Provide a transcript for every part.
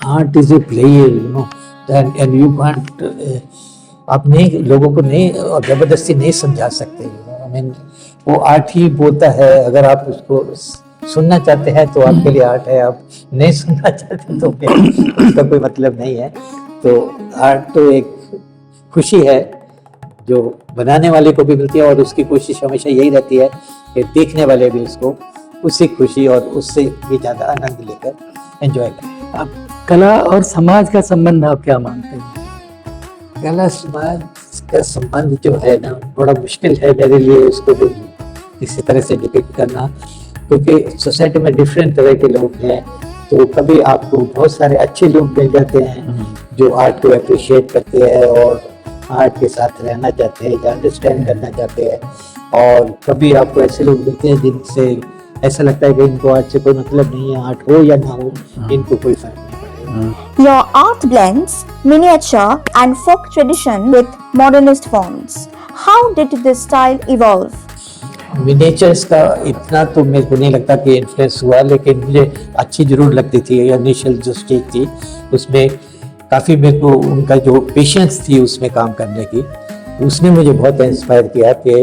Art is a play, you know, and you can't, आप नहीं, लोगों को नहीं जबरदस्ती नहीं समझा सकते, आई मीन वो आर्ट ही बोलता है। अगर आप उसको सुनना चाहते हैं तो आपके लिए आर्ट है, आप नहीं सुनना चाहते तो फिर उसका कोई मतलब नहीं है। तो आर्ट तो एक खुशी है जो बनाने वाले को भी मिलती है, और उसकी कोशिश हमेशा यही रहती है कि देखने वाले भी उसको उसी खुशी और उससे भी ज़्यादा आनंद लेकर एंजॉय करें। आप कला और समाज का संबंध आप क्या मानते हैं? कला समाज का संबंध जो है ना, बड़ा मुश्किल है मेरे लिए उसको भी किसी तरह से डिपिक्ट करना, क्योंकि सोसाइटी में डिफरेंट तरह के लोग हैं। तो कभी आपको बहुत सारे अच्छे लोग मिल जाते हैं जो आर्ट को अप्रिशिएट करते हैं और आर्ट के साथ रहना चाहते हैं, अंडरस्टैंड करना चाहते हैं, और कभी आपको ऐसे लोग मिलते हैं जिनसे ऐसा लगता है कि इनको आर्ट से कोई मतलब नहीं है, आर्ट हो या ना हो इनको कोई फर्क नहीं पड़ेगा। Your art blends miniature and folk tradition with modernist forms. How did this style evolve? Miniatures का इतना तो मेरे को नहीं लगता कि इन्फ्लुएंस हुआ, लेकिन मुझे अच्छी जरूर लगती थी। इनिशियल जो स्टेज थी उसमें काफ़ी मेरे को उनका जो पेशेंस थी उसमें काम करने की, उसने मुझे बहुत इंस्पायर किया कि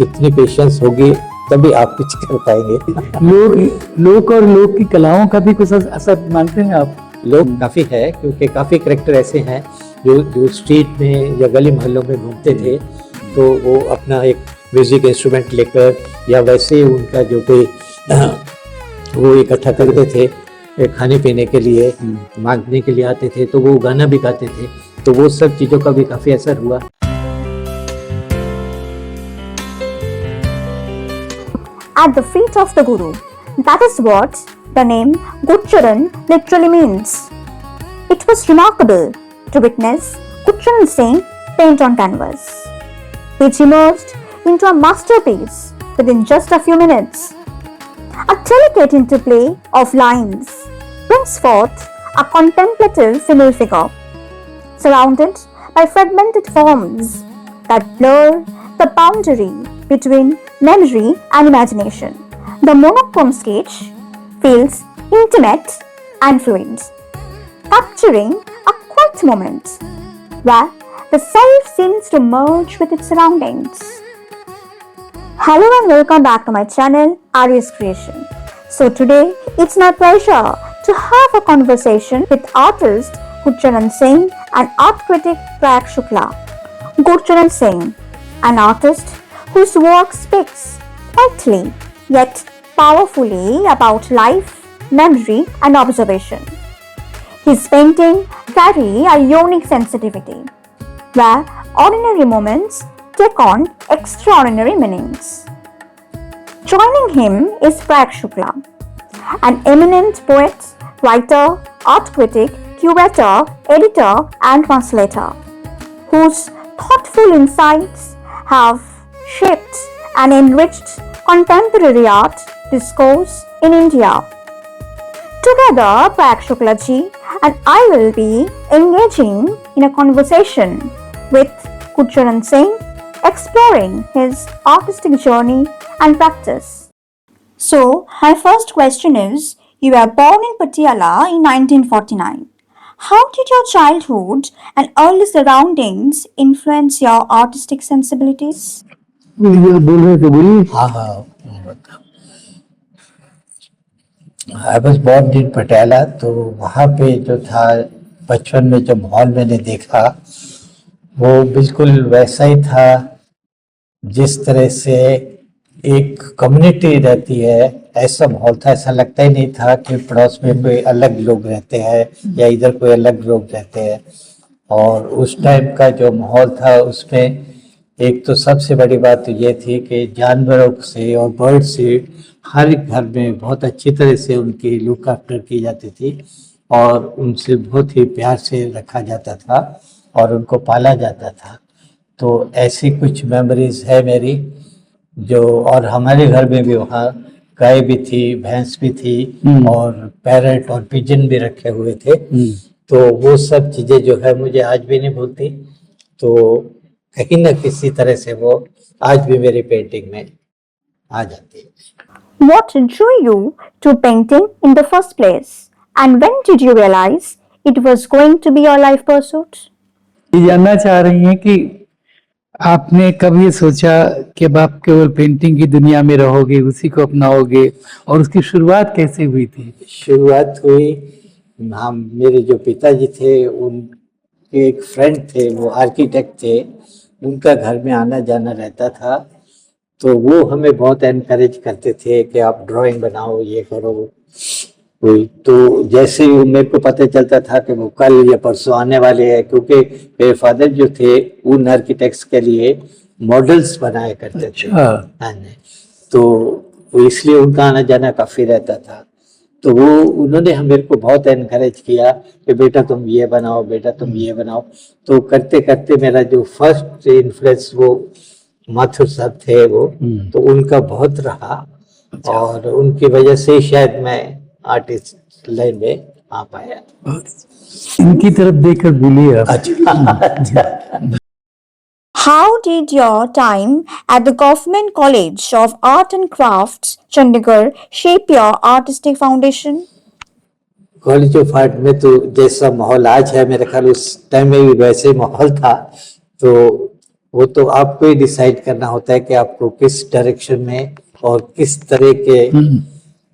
इतनी पेशेंस होगी तभी आप कुछ कर पाएंगे। लोक और लोक की कलाओं का भी कुछ असर मानते हैं आप? लोग काफ़ी है, क्योंकि काफ़ी करेक्टर ऐसे हैं जो स्ट्रीट में या गली मोहल्लों में घूमते थे, तो वो अपना एक म्यूजिक इंस्ट्रूमेंट लेकर या वैसे उनका जो कोई वो इकट्ठा करते थे खाने पीने के लिए, मांगने के लिए आते थे, तो वो गाना भी गाते थे, तो वो सब चीज़ों का भी काफ़ी असर हुआ। At the feet of the Guru. That is what the name Gurcharan literally means. It was remarkable to witness Gurcharan Singh paint on canvas. It emerged into a masterpiece within just a few minutes. A delicate interplay of lines brings forth a contemplative female figure, surrounded by fragmented forms that blur the boundary between memory and imagination. The monochrome sketch feels intimate and fluid, capturing a quiet moment where the self seems to merge with its surroundings. Hello and welcome back to my channel, Aryas Creation. So today, it's my pleasure to have a conversation with artist Gurcharan Singh and art critic Prayag Shukla. Gurcharan Singh, an artist whose work speaks quietly yet powerfully about life, memory and observation. His paintings carry a unique sensitivity, where ordinary moments take on extraordinary meanings. Joining him is Prayag Shukla, an eminent poet, writer, art critic, curator, editor and translator, whose thoughtful insights have shaped and enriched contemporary art discourse in India. Together, Prayag Shukla ji and I will be engaging in a conversation with Gurcharan Singh, exploring his artistic journey and practice. So, my first question is, you were born in Patiala in 1949. How did your childhood and early surroundings influence your artistic sensibilities? बोल रहे थे, बोलिए। हाँ, I was born in Patiala. तो वहाँ पे जो था बचपन में जो माहौल मैंने देखा वो बिल्कुल वैसा ही था जिस तरह से एक कम्युनिटी रहती है, ऐसा माहौल था। ऐसा लगता ही नहीं था कि पड़ोस में कोई अलग लोग रहते हैं या इधर कोई अलग लोग रहते हैं। और उस टाइम का जो माहौल था उसमें एक तो सबसे बड़ी बात तो ये थी कि जानवरों से और बर्ड से हर एक घर में बहुत अच्छी तरह से उनकी लुक आफ्टर की जाती थी और उनसे बहुत ही प्यार से रखा जाता था और उनको पाला जाता था। तो ऐसी कुछ मेमोरीज है मेरी जो, और हमारे घर में भी वहाँ गाय भी थी, भैंस भी थी और पैरट और पिजन भी रखे हुए थे। तो वो सब चीज़ें जो है मुझे आज भी नहीं भूलती। तो कहीं ना किसी तरह से वो आज भी मेरी पेंटिंग में आ जाती है। What drew you to painting in the first place, and when did you realize it was going to be your life pursuit? ये जानना चाह रही हैं कि आपने कब ये सोचा कि अब आप केवल पेंटिंग की दुनिया में रहोगे, उसी को अपनाओगे, और उसकी शुरुआत कैसे हुई थी? शुरुआत हुई, हम मेरे जो पिताजी थे उनके एक फ्रेंड थे, वो आर्किटेक्ट थे, उनका घर में आना जाना रहता था, तो वो हमें बहुत एनकरेज करते थे कि आप ड्राइंग बनाओ, ये करो कोई। तो जैसे ही मेरे को पता चलता था कि वो कल या परसों आने वाले हैं, क्योंकि मेरे फादर जो थे उन आर्किटेक्ट्स के लिए मॉडल्स बनाया करते थे। अच्छा। हाँ जी। तो वो इसलिए उनका आना जाना काफी रहता था। तो वो उन्होंने मेरे को बहुत एनकरेज किया कि बेटा तुम ये बनाओ, बेटा तुम ये बनाओ। तो करते करते मेरा जो फर्स्ट इन्फ्लुएंस वो माथुर साहब थे, वो तो उनका बहुत रहा। और उनकी वजह से शायद मैं आर्टिस्ट लाइन में आ पाया। इनकी तरफ देखकर बोलिए आप। अच्छा। How did your time at the Government College of Art and Crafts, Chandigarh, shape your artistic foundation? College of art में तो जैसा माहौल आज है, मेरे ख्याल उस टाइम में भी वैसे माहौल था। तो वो तो आपको ही डिसाइड करना होता है कि आपको किस डायरेक्शन में और किस तरह के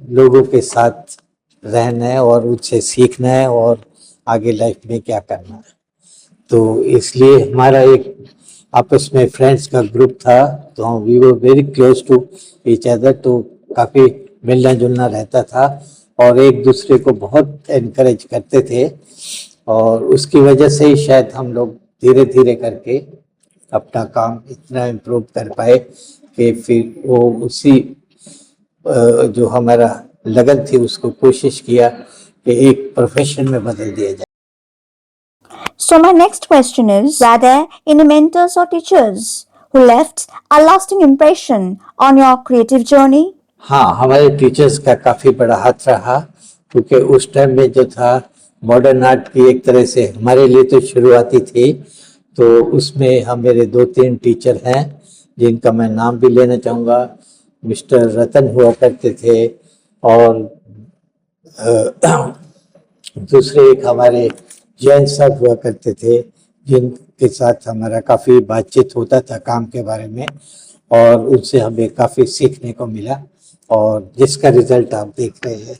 लोगों के साथ रहना है और उनसे सीखना है और आगे लाइफ में क्या करना है। तो इसलिए हमारा एक आपस में फ्रेंड्स का ग्रुप था, तो we were very close to each other. तो काफ़ी मिलना जुलना रहता था और एक दूसरे को बहुत एनकरेज करते थे, और उसकी वजह से ही शायद हम लोग धीरे धीरे करके अपना काम इतना इम्प्रूव कर पाए कि फिर वो उसी जो हमारा लगन थी उसको कोशिश किया कि एक प्रोफेशन में बदल दिया जाए। So my next question is, were there any mentors or teachers who left a lasting impression on your creative journey? हाँ, हमारे टीचर्स का काफ़ी बड़ा हाथ रहा, क्योंकि उस टाइम में जो था मॉडर्न आर्ट की एक तरह से हमारे लिए तो शुरुआती थी। तो उसमें हम मेरे 2-3 टीचर हैं जिनका मैं नाम भी लेना चाहूँगा। मिस्टर रतन हुआ करते थे, और दूसरे एक हमारे जैन साहब हुआ करते थे, जिनके साथ हमारा काफ़ी बातचीत होता था काम के बारे में, और उनसे हमें काफ़ी सीखने को मिला, और जिसका रिजल्ट आप देख रहे हैं।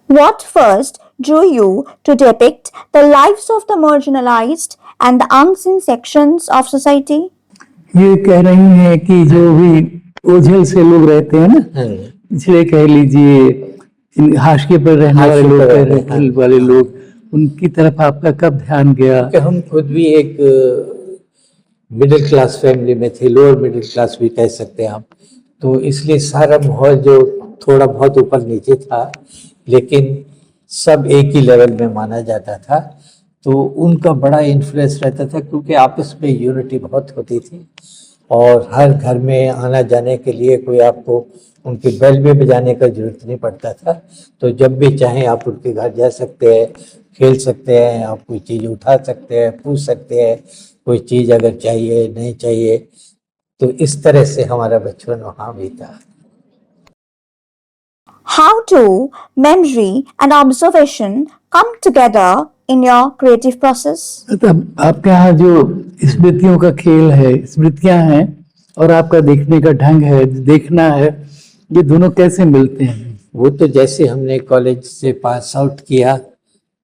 What first drew you to depict the lives of the marginalized and the unseen sections of society? ये कह रही हैं कि जो भी ओझल से लोग रहते हैं ना, इसलिए कह लीजिए हाशिए पर रहने वाले लोग, रहने वाले लोग, उनकी तरफ आपका कब ध्यान गया? कि हम खुद भी एक मिडिल क्लास फैमिली में थे, लोअर मिडिल क्लास भी कह सकते हैं आप। तो इसलिए सारा माहौल जो थोड़ा बहुत ऊपर नीचे था, लेकिन सब एक ही लेवल में माना जाता था। तो उनका बड़ा इन्फ्लुएंस रहता था, क्योंकि आपस में यूनिटी बहुत होती थी, और हर घर में आना जाने के लिए कोई आपको उनके बेल में बजाने का जरूरत नहीं पड़ता था। तो जब भी चाहें आप उनके घर जा सकते हैं, खेल सकते हैं, आप कोई चीज़ उठा सकते हैं, पूछ सकते हैं कोई चीज़ अगर चाहिए नहीं चाहिए। तो इस तरह से हमारा बचपन वहाँ बीता। How do memory and observation come together in your creative process? मतलब आपके यहाँ जो स्मृतियों का खेल है, स्मृतियां हैं, और आपका देखने का ढंग है, देखना है, ये दोनों कैसे मिलते हैं? वो तो जैसे हमने कॉलेज से पास आउट किया,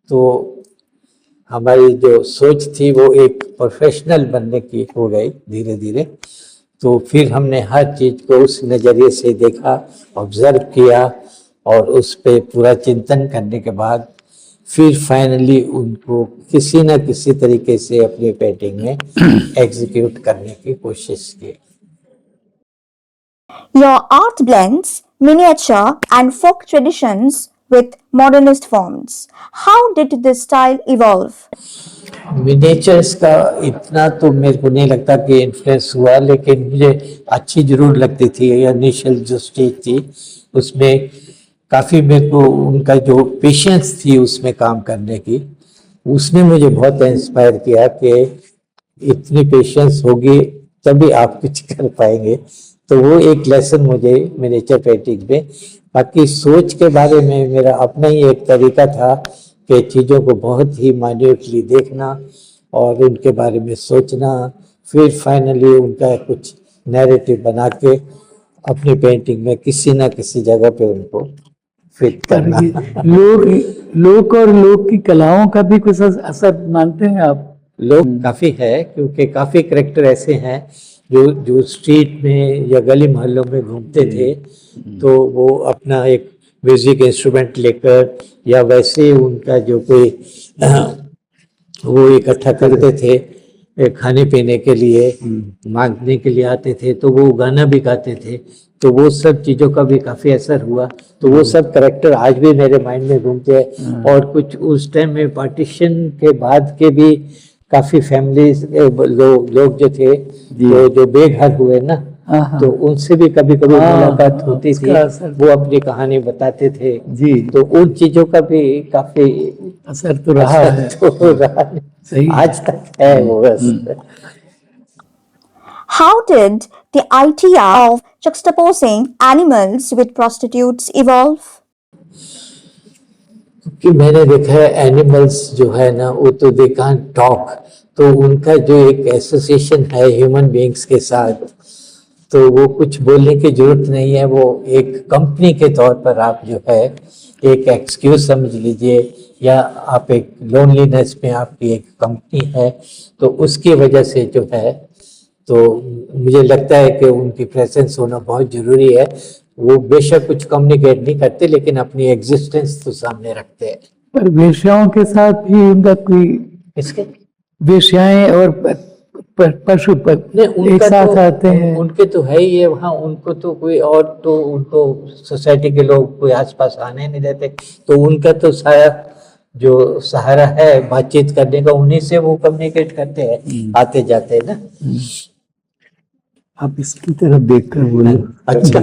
तो हमारी जो सोच थी वो एक प्रोफेशनल बनने की हो गई धीरे धीरे। तो फिर हमने हर चीज़ को उस नज़रिए से देखा, ऑब्जर्व किया, और उस पर पूरा चिंतन करने के बाद फिर फाइनली उनको किसी न किसी तरीके से अपनी पेंटिंग में एग्जीक्यूट करने की कोशिश की। Your art blends miniature and folk traditions with modernist forms. How did this style evolve? Miniatures का इतना तो मेरे को नहीं लगता कि इन्फ्लुएंस हुआ, लेकिन मुझे अच्छी जरूर लगती थी। इनिशियल जो स्टेज थी उसमें काफ़ी मेरे को उनका जो पेशेंस थी उसमें काम करने की, उसने मुझे बहुत इंस्पायर किया कि इतनी पेशेंस होगी तभी आप कुछ कर पाएंगे। तो वो एक लेसन मुझे मिनिएचर पेंटिंग में बाकी सोच के बारे में मेरा अपना ही एक तरीका था कि चीज़ों को बहुत ही माइन्यूटली देखना और उनके बारे में सोचना, फिर फाइनली उनका कुछ नैरेटिव बना के अपनी पेंटिंग में किसी ना किसी जगह पे उनको फिट करना। लोक और लोक की कलाओं का भी कुछ असर मानते हैं आप? लोग काफ़ी है, क्योंकि काफ़ी करेक्टर ऐसे हैं जो स्ट्रीट में या गली मोहल्लों में घूमते थे, तो वो अपना एक म्यूजिक इंस्ट्रूमेंट लेकर या वैसे उनका जो कोई वो इकट्ठा करते थे खाने पीने के लिए, मांगने के लिए आते थे, तो वो गाना भी गाते थे, तो वो सब चीज़ों का भी काफ़ी असर हुआ। तो वो सब करेक्टर आज भी मेरे माइंड में घूमते हैं। और कुछ उस टाइम में पार्टीशन के बाद के भी काफ़ी फैमिलीज लोग जो थे जो बेघर हुए ना, तो उनसे भी कभी कभी मुलाकात होती थी, वो अपनी कहानी बताते थे जी। तो उन चीज़ों का भी काफ़ी असर तो रहा है, सही आज तक है वो बस। How did the idea of juxtaposing animals with prostitutes evolve? कि मैंने देखा है एनिमल्स जो है ना, वो तो दे कांट टॉक, तो उनका जो एक एसोसिएशन है ह्यूमन बीइंग्स के साथ, तो वो कुछ बोलने की जरूरत नहीं है। वो एक कंपनी के तौर पर आप जो है एक एक्सक्यूज समझ लीजिए, या आप एक लोनलीनेस में आपकी एक कंपनी है, तो उसकी वजह से जो है, तो मुझे लगता है कि उनकी प्रेजेंस होना बहुत ज़रूरी है। वो बेशक कुछ कम्युनिकेट नहीं करते, लेकिन अपनी एग्जिस्टेंस तो सामने रखते हैं। पर वेश्याओं के साथ भी उनका कोई, इसके वेश्याएं और पशु एक साथ आते हैं? उनके तो है ही है वहाँ, उनको तो कोई और, तो उनको सोसाइटी के लोग कोई आसपास आने नहीं देते, तो उनका तो सारा जो सहारा है बातचीत करने का, उन्हीं से वो कम्युनिकेट करते हैं, आते जाते हैं ना। आप इसकी तरफ देखकर बोलो। अच्छा।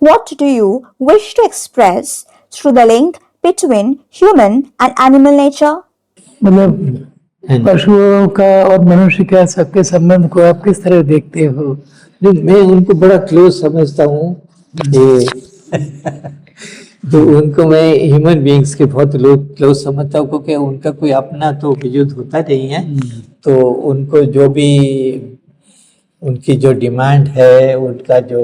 What do you wish to express through the link between human and animal nature? मतलब पशुओं का और मनुष्य का सबके संबंध को आप किस तरह देखते हो? मैं उनको बड़ा क्लोज समझता हूँ, तो उनको मैं ह्यूमन बीइंग्स के बहुत लोग क्लोज समझता हूँ, क्योंकि उनका कोई अपना तो वजूद होता नहीं है, तो उनको जो भी उनकी जो डिमांड है, उनका जो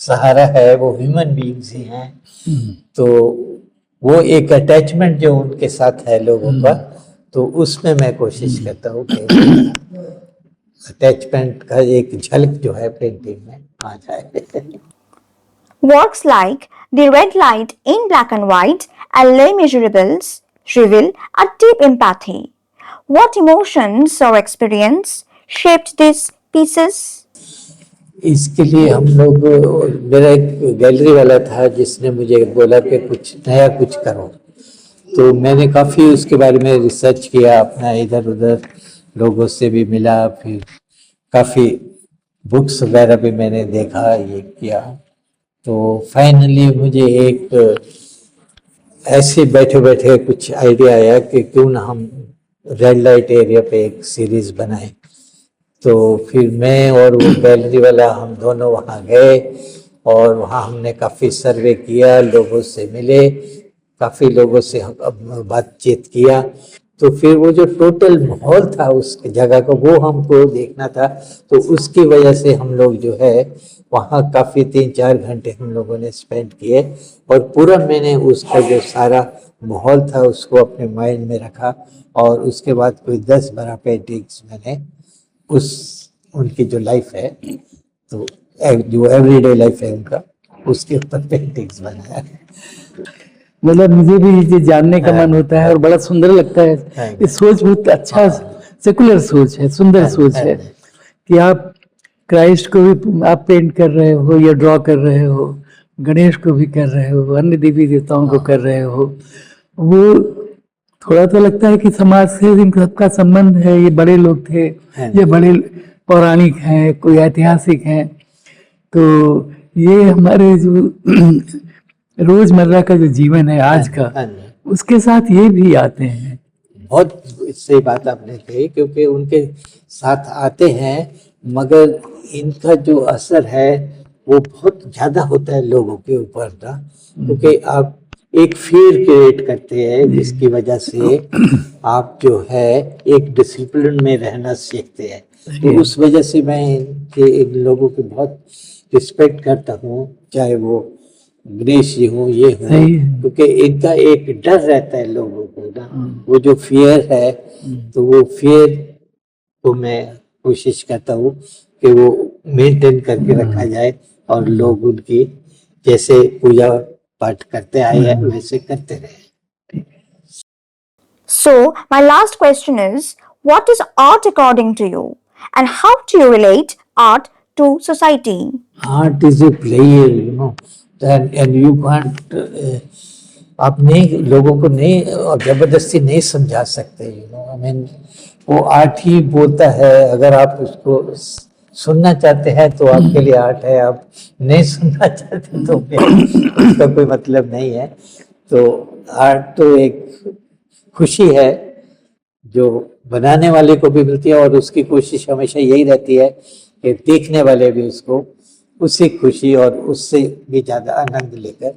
सहारा है, वो ह्यूमन बीइंग्स ही हैं। तो वो एक अटैचमेंट जो उनके साथ है लोगों का, तो उसमें मैं कोशिश करता हूँ कि अटैचमेंट का एक झलक जो है पेंटिंग में आ जाए। Works like The Red Light in Black and White and Les Miserables reveal a deep empathy. What emotions or experience shaped these pieces? इसके लिए हम लोग, मेरा एक गैलरी वाला था जिसने मुझे बोला कि कुछ नया कुछ करो, तो मैंने काफ़ी उसके बारे में रिसर्च किया, अपना इधर उधर लोगों से भी मिला, फिर काफ़ी बुक्स वगैरह भी मैंने देखा, ये किया, तो फाइनली मुझे एक ऐसे बैठे बैठे कुछ आइडिया आया कि क्यों ना हम रेड लाइट एरिया पे एक सीरीज बनाएं। तो फिर मैं और वो गैलरी वाला हम दोनों वहाँ गए, और वहाँ हमने काफ़ी सर्वे किया, लोगों से मिले, काफ़ी लोगों से बातचीत किया, तो फिर वो जो टोटल माहौल था उस जगह का, वो हमको देखना था, तो उसकी वजह से हम लोग जो है वहाँ काफ़ी 3-4 घंटे हम लोगों ने स्पेंड किए, और पूरा मैंने उसका जो सारा माहौल था उसको अपने माइंड में रखा, और उसके बाद कोई 10-12 पेंटिंग्स मैंने उस उनकी जो लाइफ है, तो जो एवरीडे लाइफ है उनका, उसके ऊपर पेंटिंग्स बनाया। मतलब मुझे भी ये जानने का मन होता है और बड़ा सुंदर लगता है। ये सोच बहुत अच्छा सेकुलर सोच है, सुंदर सोच है कि आप क्राइस्ट को भी आप पेंट कर रहे हो या ड्रॉ कर रहे हो, गणेश को भी कर रहे हो, अन्य देवी देवताओं को कर रहे हो। वो थोड़ा तो लगता है कि समाज से इन सबका संबंध है, ये बड़े लोग थे, ये बड़े पौराणिक हैं, कोई ऐतिहासिक हैं, तो ये हमारे जो रोजमर्रा का जो जीवन है आज का, उसके साथ ये भी आते हैं। बहुत सही बात आपने कही, क्योंकि उनके साथ आते हैं, मगर इनका जो असर है वो बहुत ज्यादा होता है लोगों के ऊपर ना, क्योंकि आप एक फियर क्रिएट करते हैं जिसकी वजह से आप जो है एक डिसिप्लिन में रहना सीखते हैं। तो उस वजह से मैं इन लोगों की बहुत रिस्पेक्ट करता हूँ, चाहे वो गणेश जी हो, ये हो, सही है। क्योंकि इनका एक डर रहता है लोगों को ना, वो जो फियर है, तो वो फियर को मैं कोशिश करता हूँ कि वो मेंटेन करके रखा जाए और लोग उनकी जैसे पूजा पाठ करते आए हैं वैसे करते रहे। So, my last question is, what is art according to you? And how do you relate art to society? Art is a player, you know, and you can't आप नहीं लोगों को नहीं और जबरदस्ती नहीं समझा सकते, यू नो, आई मीन वो आर्ट ही बोलता है। अगर आप उसको सुनना चाहते हैं तो आपके लिए आर्ट है, आप नहीं सुनना चाहते तो फिर उसका कोई मतलब नहीं है। तो आर्ट तो एक खुशी है जो बनाने वाले को भी मिलती है, और उसकी कोशिश हमेशा यही रहती है कि देखने वाले भी उसको उससे खुशी और उससे भी ज्यादा आनंद लेकर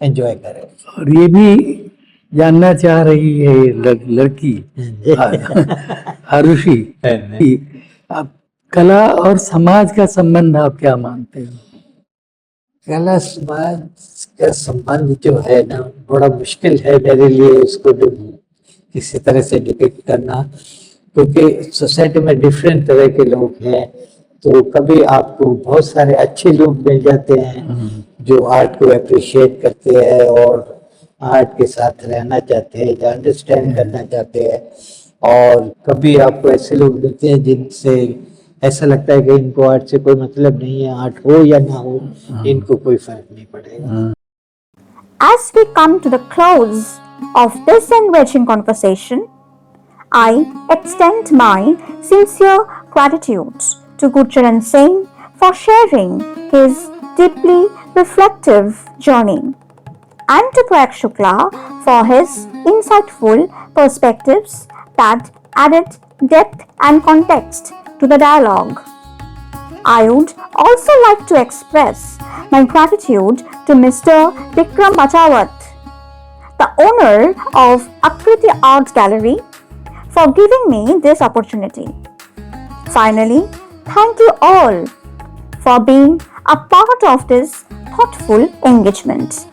एंजॉय करें। और ये भी जानना चाह रही है लड़की आरुषि कि आप कला और समाज का संबंध आप क्या मानते हो? कला समाज का संबंध जो है ना, बड़ा मुश्किल है मेरे लिए उसको किसी तरह से डिपिक्ट करना, क्योंकि सोसाइटी में डिफरेंट तरह के लोग हैं। तो कभी आपको बहुत सारे अच्छे लोग मिल जाते हैं जो आर्ट को अप्रिशिएट करते हैं और आर्ट के साथ रहना चाहते हैं, अंडरस्टैंड करना चाहते हैं, और कभी आपको ऐसे लोग मिलते हैं जिनसे ऐसा लगता है कि इनको आर्ट से कोई मतलब नहीं है, आर्ट हो या ना हो इनको कोई फर्क नहीं पड़ेगा। As we come to the close of this enriching conversation, I extend my sincere gratitude to Gurcharan Singh for sharing his deeply reflective journey, and to Prag Shukla for his insightful perspectives that added depth and context to the dialogue. I would also like to express my gratitude to Mr. Vikram Achawat, the owner of Akriti Art Gallery, for giving me this opportunity. Finally, thank you all for being a part of this thoughtful engagement.